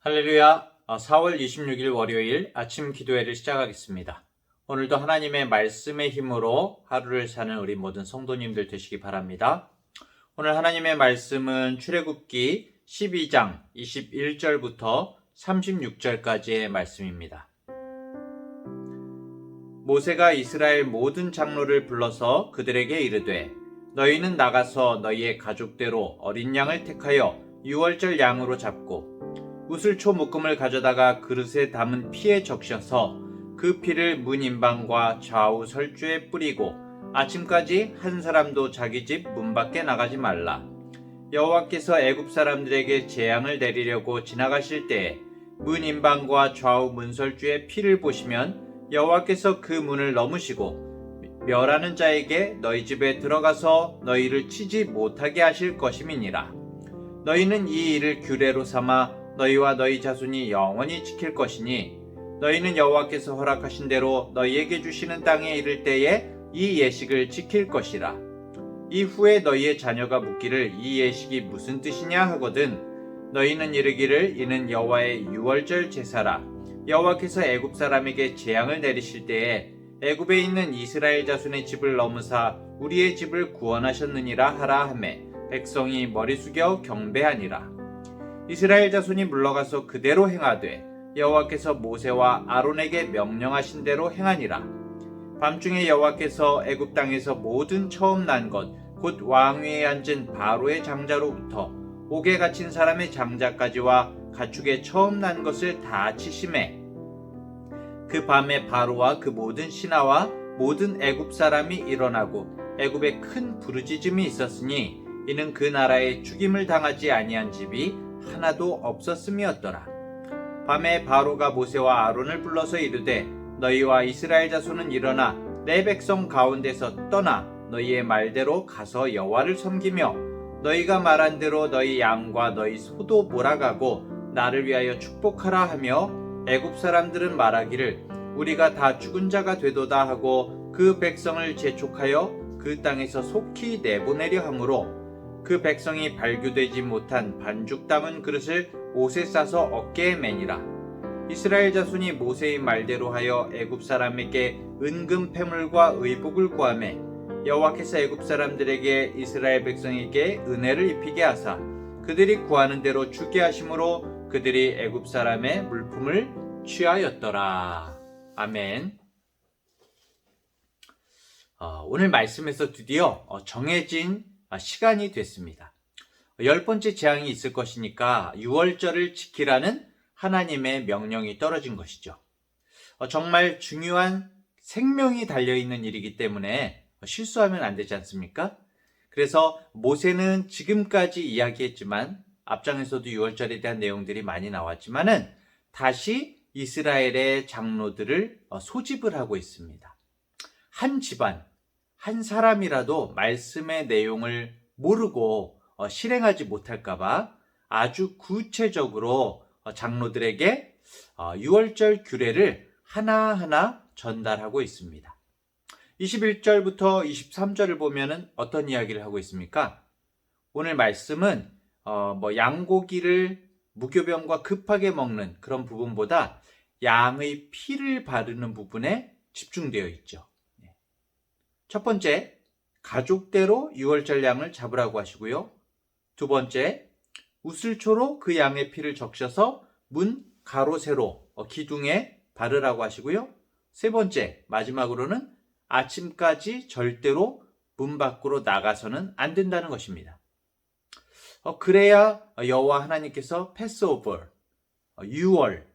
할렐루야. 4월 26일 월요일 아침 기도회를 시작하겠습니다. 오늘도 하나님의 말씀의 힘으로 하루를 사는 우리 모든 성도님들 되시기 바랍니다. 오늘 하나님의 말씀은 출애굽기 12장 21절부터 36절까지의 말씀입니다. 모세가 이스라엘 모든 장로를 불러서 그들에게 이르되 너희는 나가서 너희의 가족대로 어린 양을 택하여 유월절 양으로 잡고 우슬초 묶음을 가져다가 그릇에 담은 피에 적셔서 그 피를 문 인방과 좌우 설주에 뿌리고 아침까지 한 사람도 자기 집 문 밖에 나가지 말라. 여호와께서 애굽 사람들에게 재앙을 내리려고 지나가실 때에 문 인방과 좌우 문설주에 피를 보시면 여호와께서 그 문을 넘으시고 멸하는 자에게 너희 집에 들어가서 너희를 치지 못하게 하실 것임이니라. 너희는 이 일을 규례로 삼아 너희와 너희 자손이 영원히 지킬 것이니 너희는 여호와께서 허락하신 대로 너희에게 주시는 땅에 이를 때에 이 예식을 지킬 것이라. 이후에 너희의 자녀가 묻기를 이 예식이 무슨 뜻이냐 하거든 너희는 이르기를 이는 여호와의 유월절 제사라. 여호와께서 애굽 사람에게 재앙을 내리실 때에 애굽에 있는 이스라엘 자손의 집을 넘으사 우리의 집을 구원하셨느니라 하라 하매 백성이 머리 숙여 경배하니라. 이스라엘 자손이 물러가서 그대로 행하되 여호와께서 모세와 아론에게 명령하신 대로 행하니라. 밤중에 여호와께서 애굽 땅에서 모든 처음 난 것 곧 왕위에 앉은 바로의 장자로부터 옥에 갇힌 사람의 장자까지와 가축의 처음 난 것을 다 치심해 그 밤에 바로와 그 모든 신하와 모든 애굽 사람이 일어나고 애굽에 큰 부르짖음이 있었으니 이는 그 나라에 죽임을 당하지 아니한 집이 하나도 없었음이었더라. 밤에 바로가 모세와 아론을 불러서 이르되 너희와 이스라엘 자손은 일어나 내 백성 가운데서 떠나 너희의 말대로 가서 여호와를 섬기며 너희가 말한 대로 너희 양과 너희 소도 몰아가고 나를 위하여 축복하라 하며 애굽 사람들은 말하기를 우리가 다 죽은 자가 되도다 하고 그 백성을 재촉하여 그 땅에서 속히 내보내려 하므로 그 백성이 발교되지 못한 반죽 담은 그릇을 옷에 싸서 어깨에 매니라. 이스라엘 자손이 모세의 말대로 하여 애굽 사람에게 은금 패물과 의복을 구하매 여호와께서 애굽 사람들에게 이스라엘 백성에게 은혜를 입히게 하사 그들이 구하는 대로 주게 하심으로 그들이 애굽 사람의 물품을 취하였더라. 아멘. 오늘 말씀에서 드디어 정해진 시간이 됐습니다. 10번째 재앙이 있을 것이니까 유월절을 지키라는 하나님의 명령이 떨어진 것이죠. 정말 중요한 생명이 달려있는 일이기 때문에 실수하면 안 되지 않습니까? 그래서 모세는 지금까지 이야기했지만 앞장에서도 유월절에 대한 내용들이 많이 나왔지만은 다시 이스라엘의 장로들을 소집을 하고 있습니다. 한 집안, 한 사람이라도 말씀의 내용을 모르고 실행하지 못할까봐 아주 구체적으로 장로들에게 유월절 규례를 하나하나 전달하고 있습니다. 21절부터 23절을 보면은 어떤 이야기를 하고 있습니까? 오늘 말씀은 양고기를 무교병과 급하게 먹는 그런 부분보다 양의 피를 바르는 부분에 집중되어 있죠. 첫 번째, 가족대로 유월절 양을 잡으라고 하시고요. 두 번째, 우슬초로 그 양의 피를 적셔서 문 가로 세로 기둥에 바르라고 하시고요. 세 번째, 마지막으로는 아침까지 절대로 문 밖으로 나가서는 안 된다는 것입니다. 그래야 여호와 하나님께서 패스오버, 유월,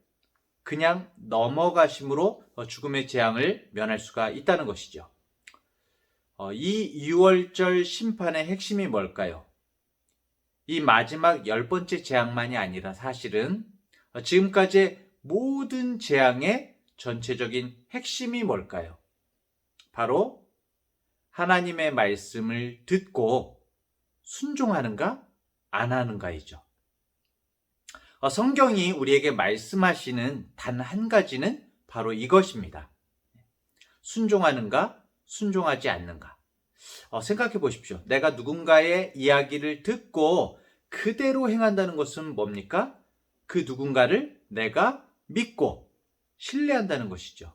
그냥 넘어가심으로 죽음의 재앙을 면할 수가 있다는 것이죠. 이 유월절 심판의 핵심이 뭘까요? 이 마지막 10번째 재앙만이 아니라 사실은 지금까지 모든 재앙의 전체적인 핵심이 뭘까요? 바로 하나님의 말씀을 듣고 순종하는가 안 하는가이죠. 성경이 우리에게 말씀하시는 단 한 가지는 바로 이것입니다. 순종하는가 순종하지 않는가. 생각해 보십시오. 내가 누군가의 이야기를 듣고 그대로 행한다는 것은 뭡니까? 그 누군가를 내가 믿고 신뢰한다는 것이죠.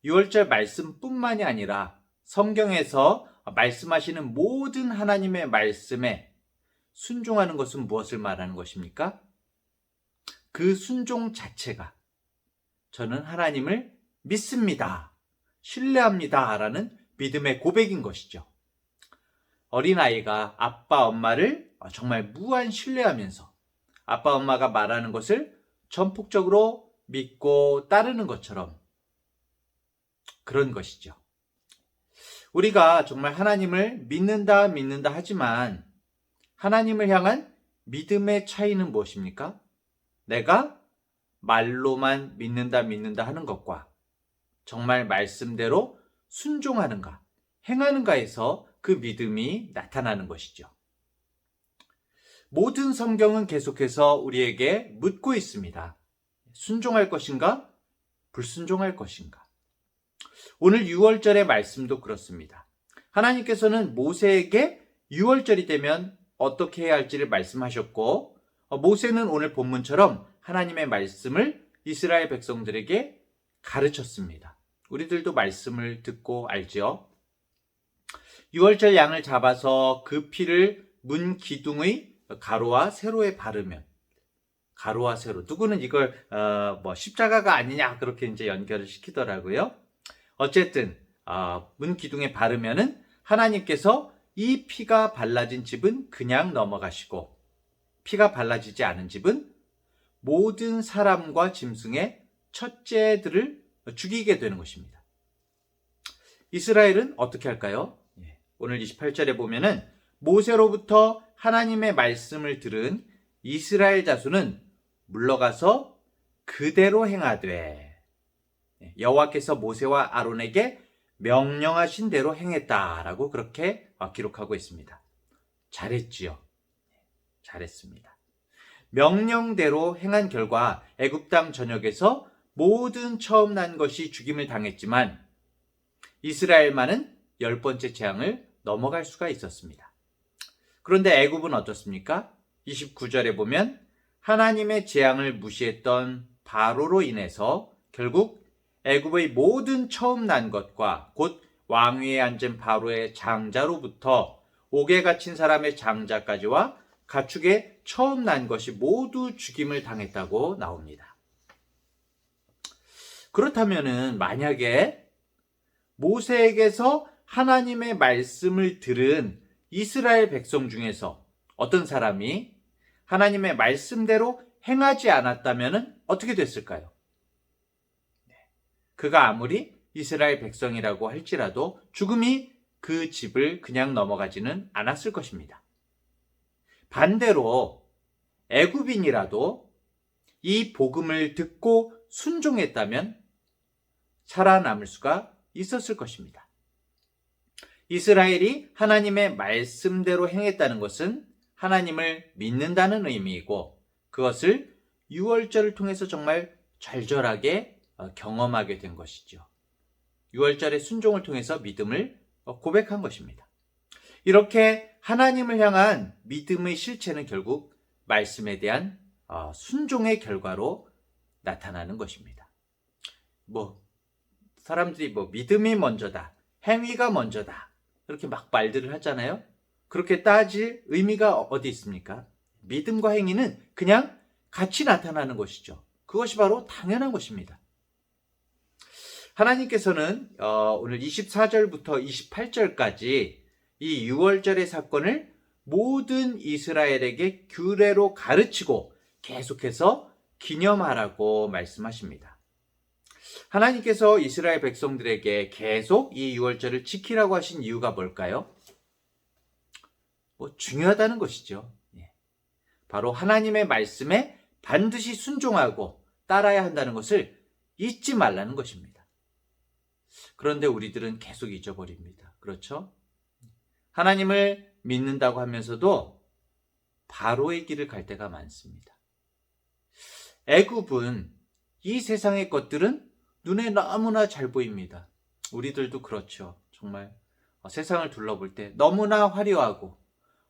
6월절 말씀뿐만이 아니라 성경에서 말씀하시는 모든 하나님의 말씀에 순종하는 것은 무엇을 말하는 것입니까? 그 순종 자체가 저는 하나님을 믿습니다, 신뢰합니다 라는 믿음의 고백인 것이죠. 어린아이가 아빠 엄마를 정말 무한 신뢰하면서 아빠 엄마가 말하는 것을 전폭적으로 믿고 따르는 것처럼 그런 것이죠. 우리가 정말 하나님을 믿는다 하지만 하나님을 향한 믿음의 차이는 무엇입니까? 내가 말로만 믿는다 하는 것과 정말 말씀대로 순종하는가, 행하는가에서 그 믿음이 나타나는 것이죠. 모든 성경은 계속해서 우리에게 묻고 있습니다. 순종할 것인가? 불순종할 것인가? 오늘 6월절의 말씀도 그렇습니다. 하나님께서는 모세에게 6월절이 되면 어떻게 해야 할지를 말씀하셨고, 모세는 오늘 본문처럼 하나님의 말씀을 이스라엘 백성들에게 가르쳤습니다. 우리들도 말씀을 듣고 알죠? 6월절 양을 잡아서 그 피를 문 기둥의 가로와 세로에 바르면, 가로와 세로, 누구는 이걸 십자가가 아니냐 그렇게 이제 연결을 시키더라고요. 어쨌든 문 기둥에 바르면은 하나님께서 이 피가 발라진 집은 그냥 넘어가시고, 피가 발라지지 않은 집은 모든 사람과 짐승의 첫째들을 죽이게 되는 것입니다. 이스라엘은 어떻게 할까요? 오늘 28절에 보면은 모세로부터 하나님의 말씀을 들은 이스라엘 자손은 물러가서 그대로 행하되, 여호와께서 모세와 아론에게 명령하신 대로 행했다라고 그렇게 기록하고 있습니다. 잘했지요. 잘했습니다. 명령대로 행한 결과 애굽 땅 전역에서 모든 처음 난 것이 죽임을 당했지만 이스라엘만은 10번째 재앙을 넘어갈 수가 있었습니다. 그런데 애굽은 어떻습니까? 29절에 보면 하나님의 재앙을 무시했던 바로로 인해서 결국 애굽의 모든 처음 난 것과 곧 왕위에 앉은 바로의 장자로부터 옥에 갇힌 사람의 장자까지와 가축의 처음 난 것이 모두 죽임을 당했다고 나옵니다. 그렇다면은 만약에 모세에게서 하나님의 말씀을 들은 이스라엘 백성 중에서 어떤 사람이 하나님의 말씀대로 행하지 않았다면 어떻게 됐을까요? 그가 아무리 이스라엘 백성이라고 할지라도 죽음이 그 집을 그냥 넘어가지는 않았을 것입니다. 반대로 애굽인이라도 이 복음을 듣고 순종했다면 살아남을 수가 있었을 것입니다. 이스라엘이 하나님의 말씀대로 행했다는 것은 하나님을 믿는다는 의미이고, 그것을 6월절을 통해서 정말 절절하게 경험하게 된 것이죠. 6월절의 순종을 통해서 믿음을 고백한 것입니다. 이렇게 하나님을 향한 믿음의 실체는 결국 말씀에 대한 순종의 결과로 나타나는 것입니다. 사람들이 믿음이 먼저다, 행위가 먼저다, 그렇게 막 말들을 하잖아요. 그렇게 따질 의미가 어디 있습니까? 믿음과 행위는 그냥 같이 나타나는 것이죠. 그것이 바로 당연한 것입니다. 하나님께서는 오늘 24절부터 28절까지 이 6월절의 사건을 모든 이스라엘에게 규례로 가르치고 계속해서 기념하라고 말씀하십니다. 하나님께서 이스라엘 백성들에게 계속 이 6월절을 지키라고 하신 이유가 뭘까요? 중요하다는 것이죠. 바로 하나님의 말씀에 반드시 순종하고 따라야 한다는 것을 잊지 말라는 것입니다. 그런데 우리들은 계속 잊어버립니다. 그렇죠? 하나님을 믿는다고 하면서도 바로의 길을 갈 때가 많습니다. 애굽은 이 세상의 것들은 눈에 너무나 잘 보입니다. 우리들도 그렇죠. 정말 세상을 둘러볼 때 너무나 화려하고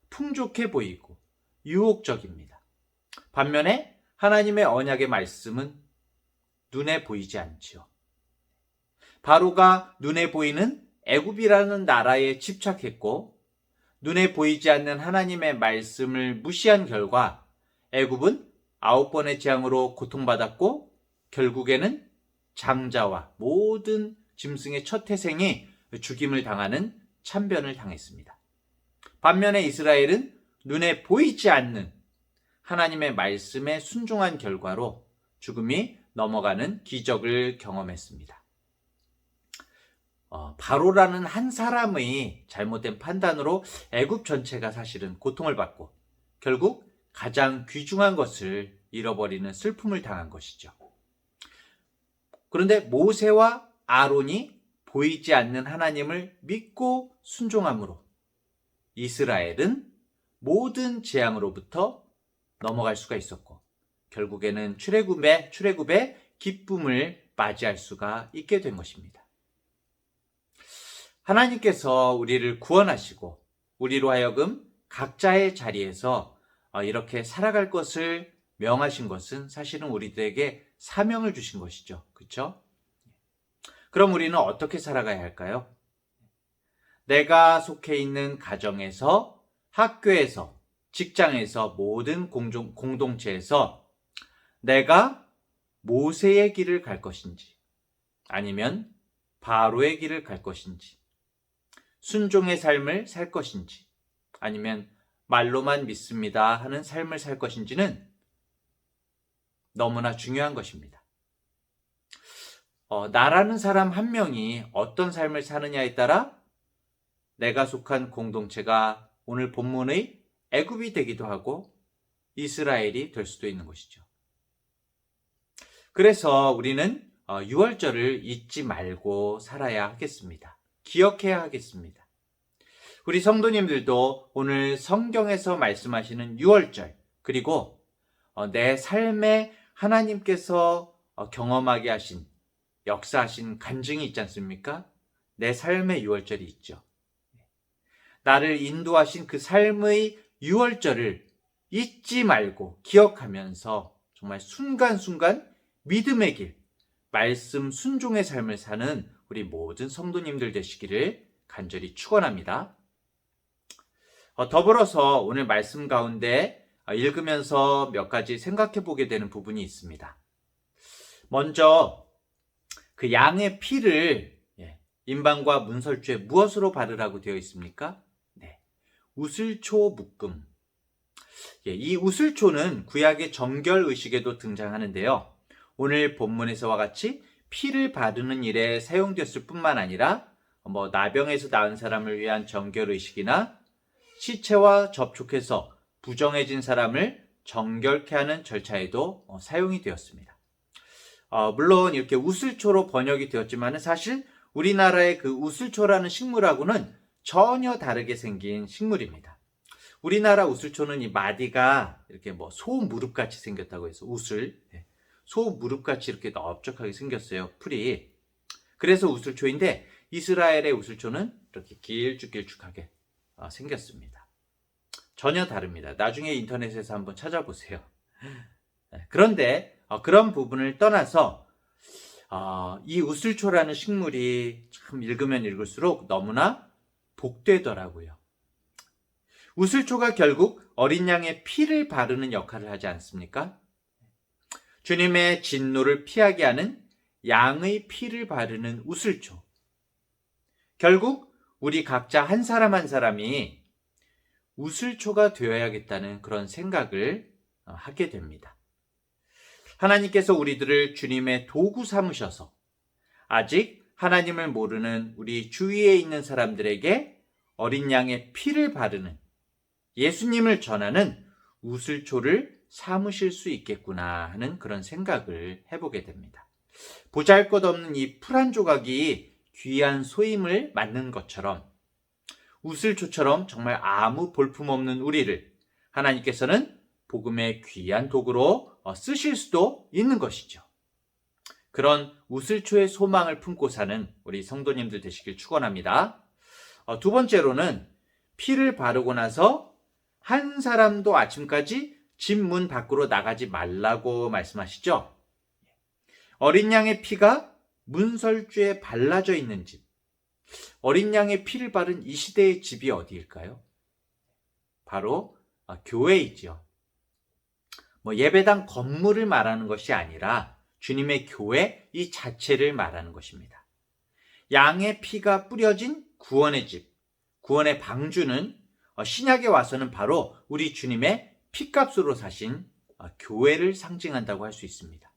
풍족해 보이고 유혹적입니다. 반면에 하나님의 언약의 말씀은 눈에 보이지 않지요. 바로가 눈에 보이는 애굽이라는 나라에 집착했고 눈에 보이지 않는 하나님의 말씀을 무시한 결과 애굽은 9번의 재앙으로 고통받았고 결국에는 장자와 모든 짐승의 첫 태생이 죽임을 당하는 참변을 당했습니다. 반면에 이스라엘은 눈에 보이지 않는 하나님의 말씀에 순종한 결과로 죽음이 넘어가는 기적을 경험했습니다. 바로라는 한 사람의 잘못된 판단으로 애굽 전체가 사실은 고통을 받고 결국 가장 귀중한 것을 잃어버리는 슬픔을 당한 것이죠. 그런데 모세와 아론이 보이지 않는 하나님을 믿고 순종함으로 이스라엘은 모든 재앙으로부터 넘어갈 수가 있었고 결국에는 출애굽의 기쁨을 맞이할 수가 있게 된 것입니다. 하나님께서 우리를 구원하시고 우리로 하여금 각자의 자리에서 이렇게 살아갈 것을 명하신 것은 사실은 우리들에게 사명을 주신 것이죠. 그렇죠? 그럼 우리는 어떻게 살아가야 할까요? 내가 속해 있는 가정에서, 학교에서, 직장에서, 모든 공동체에서 내가 모세의 길을 갈 것인지 아니면 바로의 길을 갈 것인지 순종의 삶을 살 것인지 아니면 말로만 믿습니다 하는 삶을 살 것인지는 너무나 중요한 것입니다. 나라는 사람 한 명이 어떤 삶을 사느냐에 따라 내가 속한 공동체가 오늘 본문의 애굽이 되기도 하고 이스라엘이 될 수도 있는 것이죠. 그래서 우리는 유월절을 잊지 말고 살아야 하겠습니다. 기억해야 하겠습니다. 우리 성도님들도 오늘 성경에서 말씀하시는 유월절 그리고 내 삶에 하나님께서 경험하게 하신 역사하신 간증이 있지 않습니까? 내 삶의 유월절이 있죠. 나를 인도하신 그 삶의 유월절을 잊지 말고 기억하면서 정말 순간순간 믿음의 길, 말씀 순종의 삶을 사는 우리 모든 성도님들 되시기를 간절히 축원합니다. 더불어서 오늘 말씀 가운데 읽으면서 몇 가지 생각해 보게 되는 부분이 있습니다. 먼저 그 양의 피를 임방과 문설주에 무엇으로 바르라고 되어 있습니까? 네, 우슬초 묶음. 이 우슬초는 구약의 정결의식에도 등장하는데요. 오늘 본문에서와 같이 피를 바르는 일에 사용되었을 뿐만 아니라 나병에서 나은 사람을 위한 정결의식이나 시체와 접촉해서 부정해진 사람을 정결케 하는 절차에도 사용이 되었습니다. 물론 이렇게 우슬초로 번역이 되었지만 사실 우리나라의 그 우슬초라는 식물하고는 전혀 다르게 생긴 식물입니다. 우리나라 우슬초는 이 마디가 이렇게 소 무릎같이 생겼다고 해서 소 무릎같이 이렇게 넓적하게 생겼어요. 풀이. 그래서 우슬초인데 이스라엘의 우슬초는 이렇게 길쭉길쭉하게 생겼습니다. 전혀 다릅니다. 나중에 인터넷에서 한번 찾아보세요. 그런데 그런 부분을 떠나서 이 우슬초라는 식물이 참 읽으면 읽을수록 너무나 복되더라고요. 우슬초가 결국 어린 양의 피를 바르는 역할을 하지 않습니까? 주님의 진노를 피하게 하는 양의 피를 바르는 우슬초. 결국 우리 각자 한 사람 한 사람이 우슬초가 되어야겠다는 그런 생각을 하게 됩니다. 하나님께서 우리들을 주님의 도구 삼으셔서 아직 하나님을 모르는 우리 주위에 있는 사람들에게 어린 양의 피를 바르는 예수님을 전하는 우슬초를 삼으실 수 있겠구나 하는 그런 생각을 해보게 됩니다. 보잘것없는 이 풀 한 조각이 귀한 소임을 맡는 것처럼 우슬초처럼 정말 아무 볼품없는 우리를 하나님께서는 복음의 귀한 도구로 쓰실 수도 있는 것이죠. 그런 우슬초의 소망을 품고 사는 우리 성도님들 되시길 축원합니다. 두 번째로는 피를 바르고 나서 한 사람도 아침까지 집 문 밖으로 나가지 말라고 말씀하시죠? 어린 양의 피가 문설주에 발라져 있는 집. 어린 양의 피를 바른 이 시대의 집이 어디일까요? 바로 교회이죠. 예배당 건물을 말하는 것이 아니라 주님의 교회 이 자체를 말하는 것입니다. 양의 피가 뿌려진 구원의 집, 구원의 방주는 신약에 와서는 바로 우리 주님의 피값으로 사신 교회를 상징한다고 할 수 있습니다.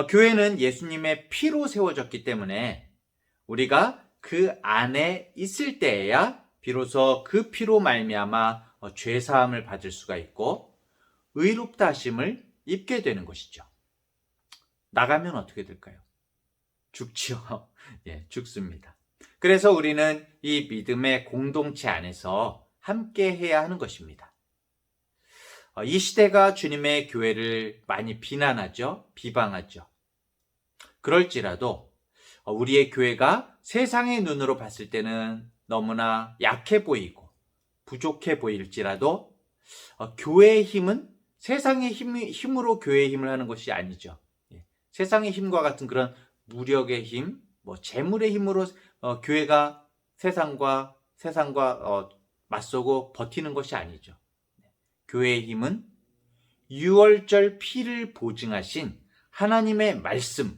교회는 예수님의 피로 세워졌기 때문에 우리가 그 안에 있을 때에야 비로소 그 피로 말미암아 죄 사함을 받을 수가 있고 의롭다 하심을 입게 되는 것이죠. 나가면 어떻게 될까요? 죽지요. 예, 죽습니다. 그래서 우리는 이 믿음의 공동체 안에서 함께 해야 하는 것입니다. 이 시대가 주님의 교회를 많이 비난하죠. 비방하죠. 그럴지라도 우리의 교회가 세상의 눈으로 봤을 때는 너무나 약해 보이고 부족해 보일지라도 교회의 힘은 세상의 힘으로 교회의 힘을 하는 것이 아니죠. 세상의 힘과 같은 그런 무력의 힘, 재물의 힘으로 교회가 세상과 맞서고 버티는 것이 아니죠. 교회의 힘은 유월절 피를 보증하신 하나님의 말씀,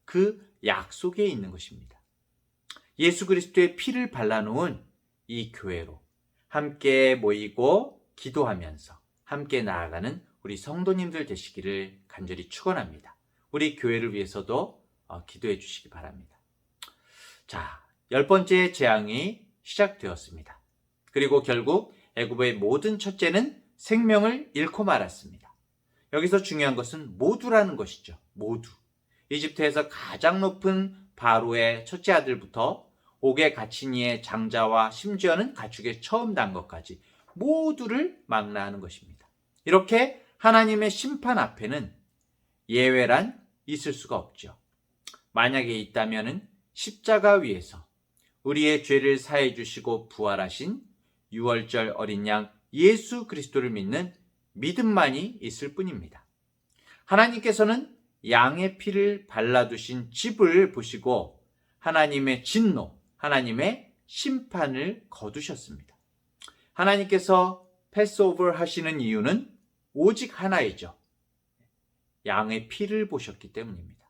그 약속에 있는 것입니다. 예수 그리스도의 피를 발라놓은 이 교회로 함께 모이고 기도하면서 함께 나아가는 우리 성도님들 되시기를 간절히 축원합니다. 우리 교회를 위해서도 기도해 주시기 바랍니다. 자, 10번째 재앙이 시작되었습니다. 그리고 결국 애굽의 모든 첫째는 생명을 잃고 말았습니다. 여기서 중요한 것은 모두라는 것이죠. 모두. 이집트에서 가장 높은 바로의 첫째 아들부터 옥에 갇힌 이의 장자와 심지어는 가축의 처음 난 것까지 모두를 망라하는 것입니다. 이렇게 하나님의 심판 앞에는 예외란 있을 수가 없죠. 만약에 있다면은 십자가 위에서 우리의 죄를 사해 주시고 부활하신 유월절 어린 양 예수 그리스도를 믿는 믿음만이 있을 뿐입니다. 하나님께서는 양의 피를 발라두신 집을 보시고 하나님의 진노, 하나님의 심판을 거두셨습니다. 하나님께서 패스오버 하시는 이유는 오직 하나이죠. 양의 피를 보셨기 때문입니다.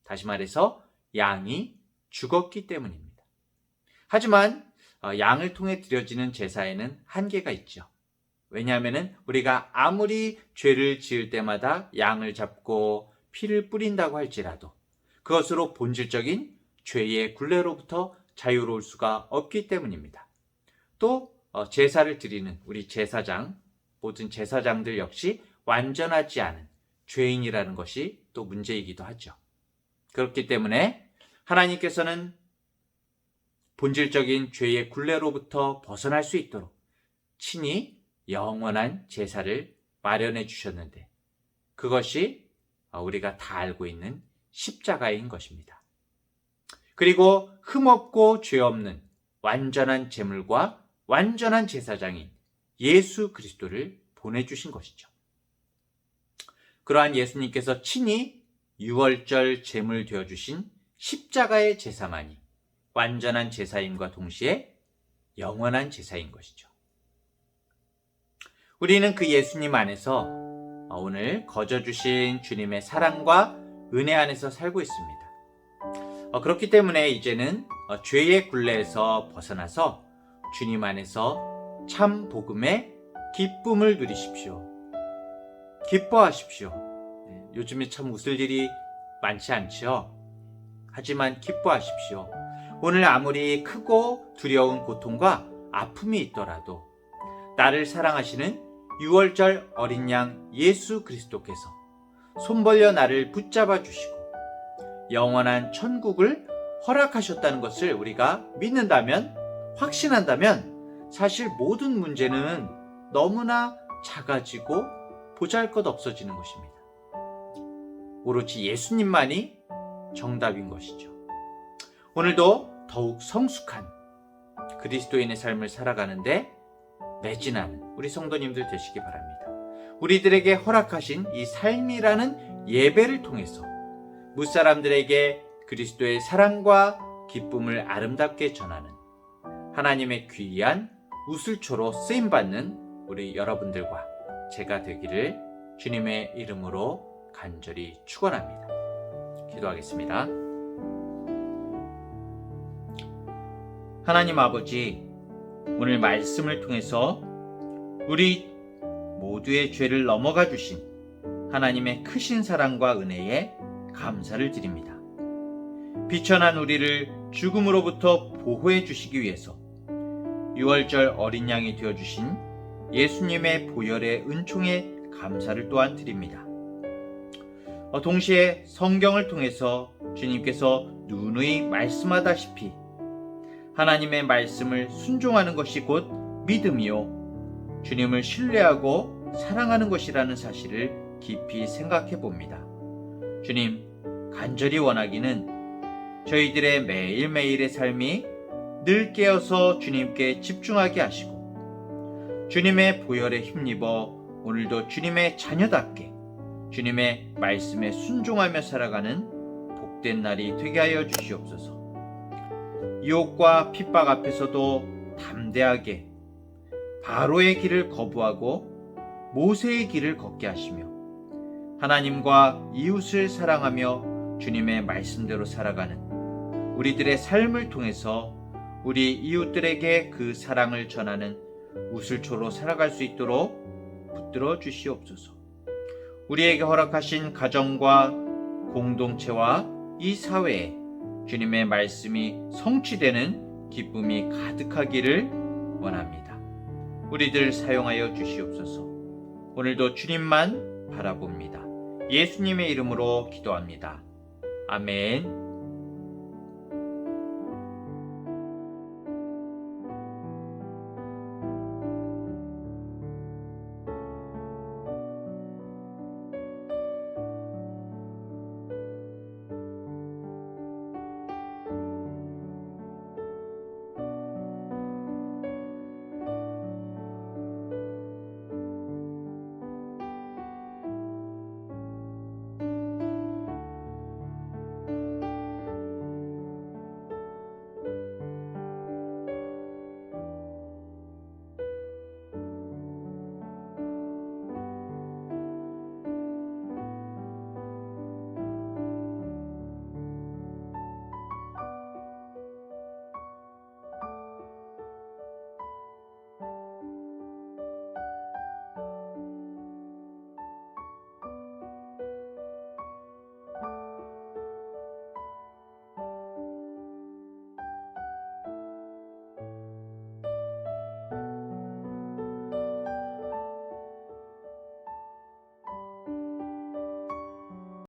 다시 말해서 양이 죽었기 때문입니다. 하지만 양을 통해 드려지는 제사에는 한계가 있죠. 왜냐하면 우리가 아무리 죄를 지을 때마다 양을 잡고 피를 뿌린다고 할지라도 그것으로 본질적인 죄의 굴레로부터 자유로울 수가 없기 때문입니다. 또 제사를 드리는 우리 제사장, 모든 제사장들 역시 완전하지 않은 죄인이라는 것이 또 문제이기도 하죠. 그렇기 때문에 하나님께서는 본질적인 죄의 굴레로부터 벗어날 수 있도록 친히 영원한 제사를 마련해 주셨는데 그것이 우리가 다 알고 있는 십자가인 것입니다. 그리고 흠없고 죄 없는 완전한 제물과 완전한 제사장인 예수 그리스도를 보내주신 것이죠. 그러한 예수님께서 친히 유월절 제물 되어주신 십자가의 제사만이 완전한 제사임과 동시에 영원한 제사인 것이죠. 우리는 그 예수님 안에서 오늘 거저주신 주님의 사랑과 은혜 안에서 살고 있습니다. 그렇기 때문에 이제는 죄의 굴레에서 벗어나서 주님 안에서 참 복음의 기쁨을 누리십시오. 기뻐하십시오. 요즘에 참 웃을 일이 많지 않죠? 하지만 기뻐하십시오. 오늘 아무리 크고 두려운 고통과 아픔이 있더라도 나를 사랑하시는 유월절 어린 양 예수 그리스도께서 손 벌려 나를 붙잡아 주시고 영원한 천국을 허락하셨다는 것을 우리가 믿는다면, 확신한다면 사실 모든 문제는 너무나 작아지고 보잘것없어지는 것입니다. 오로지 예수님만이 정답인 것이죠. 오늘도 더욱 성숙한 그리스도인의 삶을 살아가는데 매진하는 우리 성도님들 되시기 바랍니다. 우리들에게 허락하신 이 삶이라는 예배를 통해서 무사람들에게 그리스도의 사랑과 기쁨을 아름답게 전하는 하나님의 귀한 우슬초로 쓰임받는 우리 여러분들과 제가 되기를 주님의 이름으로 간절히 축원합니다. 기도하겠습니다. 하나님 아버지, 오늘 말씀을 통해서 우리 모두의 죄를 넘어가 주신 하나님의 크신 사랑과 은혜에 감사를 드립니다. 비천한 우리를 죽음으로부터 보호해 주시기 위해서 유월절 어린 양이 되어주신 예수님의 보혈의 은총에 감사를 또한 드립니다. 동시에 성경을 통해서 주님께서 누누이 말씀하다시피 하나님의 말씀을 순종하는 것이 곧 믿음이요 주님을 신뢰하고 사랑하는 것이라는 사실을 깊이 생각해 봅니다. 주님, 간절히 원하기는 저희들의 매일매일의 삶이 늘 깨어서 주님께 집중하게 하시고 주님의 보혈에 힘입어 오늘도 주님의 자녀답게 주님의 말씀에 순종하며 살아가는 복된 날이 되게 하여 주시옵소서. 유혹과 핍박 앞에서도 담대하게 바로의 길을 거부하고 모세의 길을 걷게 하시며 하나님과 이웃을 사랑하며 주님의 말씀대로 살아가는 우리들의 삶을 통해서 우리 이웃들에게 그 사랑을 전하는 우슬초로 살아갈 수 있도록 붙들어 주시옵소서. 우리에게 허락하신 가정과 공동체와 이 사회에 주님의 말씀이 성취되는 기쁨이 가득하기를 원합니다. 우리들 사용하여 주시옵소서. 오늘도 주님만 바라봅니다. 예수님의 이름으로 기도합니다. 아멘.